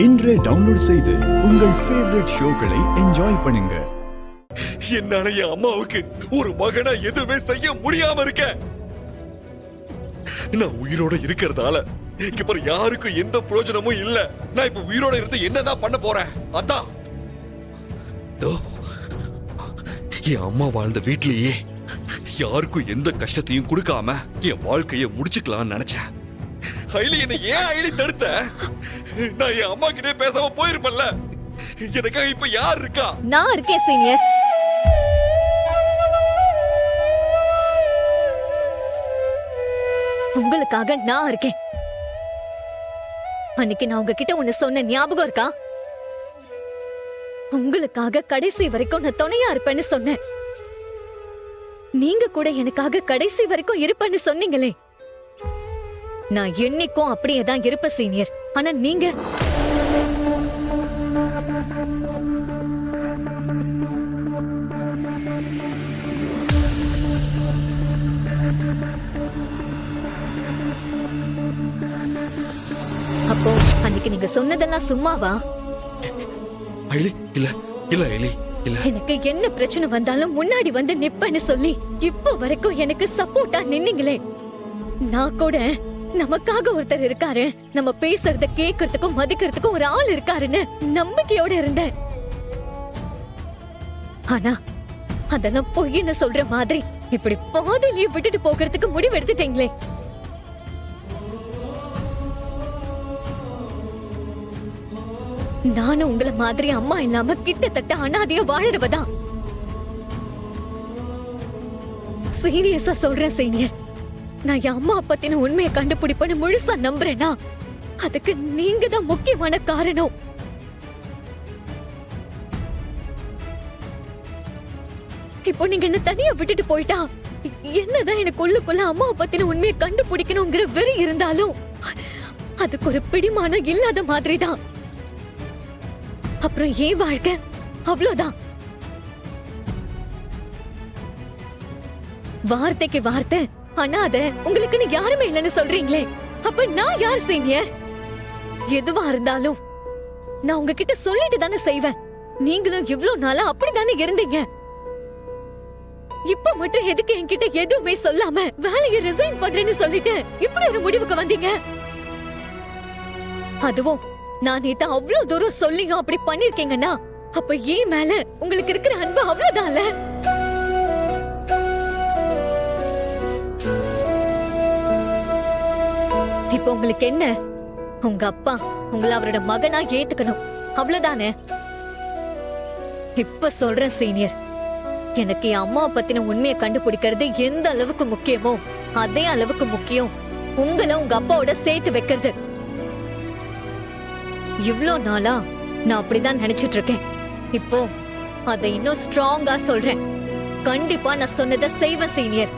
இன்றே டவுன்லோட் செய்து உங்கள் ஃபேவரட் ஷோக்களை என்ஜாய் பண்ணுங்க. என்னால என் அம்மாவுக்கு ஒரு மகனா எதுவுமே செய்ய முடியாம இருக்க. நான் உயிரோட இருக்கிறதால இங்க பாரு, யாருக்கும் எந்த பிரயோஜனமும் இல்ல. நான் இப்ப உயிரோட இருந்து என்னதான் பண்ண போறேன்? அதான் என் அம்மா வாழ்ந்த வீட்லயே யாருக்கும் எந்த கஷ்டத்தையும் கொடுக்காம என் வாழ்க்கைய முடிச்சுக்கலாம்னு நினைச்சேன். ஐலி, என்ன ஏன் ஐலி தடுத்த? நான் என் அம்மா கிட்டே பேசாம போயிருப்பேன்ல. எனக்காக இப்ப யார் இருக்கா? நான் இருக்கேன் சீனியர். உங்களுக்காக நான் இருக்கேன். அன்னைக்கு நான் உங்ககிட்ட ஒண்ணு சொன்ன ஞாபகம் இருக்கா? உங்களுக்காக கடைசி வரைக்கும் நான் துணையா இருப்பேன்னு சொன்னேன். நீங்க கூட எனக்காக கடைசி வரைக்கும் இருப்பேன்னு சொன்னீங்களே. நான் என்னைக்கும் அப்படியே தான் இருப்பேன் சீனியர். ஆனா நீங்க அப்போ அன்னைக்கு நீங்க சொன்னதெல்லாம் சும்மாவா? ஐலி, இல்ல இல்ல ஐலி, இல்ல. எனக்கு என்ன பிரச்சனை வந்தாலும் முன்னாடி வந்து நிப்பேன்னு சொல்லி இப்ப வரைக்கும் எனக்கு சப்போர்ட்டா நின்னீங்களே. நான் கூட நமக்காக ஒருத்தர் இருக்காரு, நம்ம பேசுறத கேட்கறதுக்கும் மதிக்கிறதுக்கும் ஒரு ஆள் இருக்காருன்னு நம்பிக்கையோட இருந்தேன். ஆனா அதெல்லாம் பொய்ன்னு சொல்ற மாதிரி இப்படி பாதிலேயே விட்டுட்டு போகிறதுக்கு முடிவு எடுத்துட்டீங்களே. நானும் உங்களை மாதிரி அம்மா இல்லாம கிட்டத்தட்ட அனாதையா வாழறவதான். சீரியஸா சொல்றேன் சீனியர். நான் என் அம்மா பத்தின உண்மையை கண்டுபிடிப்பேன்னு முழுசா நம்புறேன்னா அதுக்கு நீங்க தான் முக்கியமான காரணம். இப்போ நீங்க என்ன தனியா விட்டுட்டு போயிட்டா என்னதான் எனக்கு உள்ளுக்குள்ள அம்மா பத்தின உண்மையை கண்டுபிடிக்கணுங்கிற வெறி இருந்தாலும் அதுக்கு ஒரு பிடிமானம் இல்லாத மாதிரிதான். அப்புறம் ஏன் வாழ்க்கை அவ்வளவுதான். வார்த்தைக்கு வார்த்தை அனாதை உங்களுக்குன்னு யாருமே இல்லைன்னு சொல்றீங்களே. அப்ப நான் யார் சீனியர்? எதுவா இருந்தாலும் நான் உங்ககிட்ட சொல்லிட்டு தானே செய்வேன். நீங்களும் இவ்வளவு நாளா அப்படித்தானே இருந்தீங்க. இப்ப மட்டும் எதுக்கு என்கிட்ட எதுவுமே சொல்லாம வேலையை ரிசைன் பண்றேன்னு சொல்லிட்டு இப்படி ஒரு முடிவுக்கு வந்தீங்க? அதுவும் நான் நேத்து அவ்வளவு தூரம் சொல்லியும் அப்படி பண்ணிருக்கீங்கன்னா அப்ப ஏன் மேல உங்களுக்கு இருக்கிற அன்பு அவ்வளவுதான்ல. இப்ப உங்களுக்கு என்ன? உங்க அப்பா உங்களை அவரோட மகனா ஏத்துக்கணும், அவ்வளவுதானே? இப்ப சொல்றேன் சீனியர், எனக்கு என் அம்மா பத்தின உண்மையை கண்டுபிடிக்கிறது எந்த அளவுக்கு முக்கியமோ அதே அளவுக்கு முக்கியம் உங்களை உங்க அப்பாவோட சேர்த்து வைக்கிறது. இவ்ளோ நாளா நான் அப்படிதான் நினைச்சிட்டு இருக்கேன். இப்போ அதை இன்னும் ஸ்ட்ராங்கா சொல்றேன். கண்டிப்பா நான் சொன்னதை செய்வேன் சீனியர்.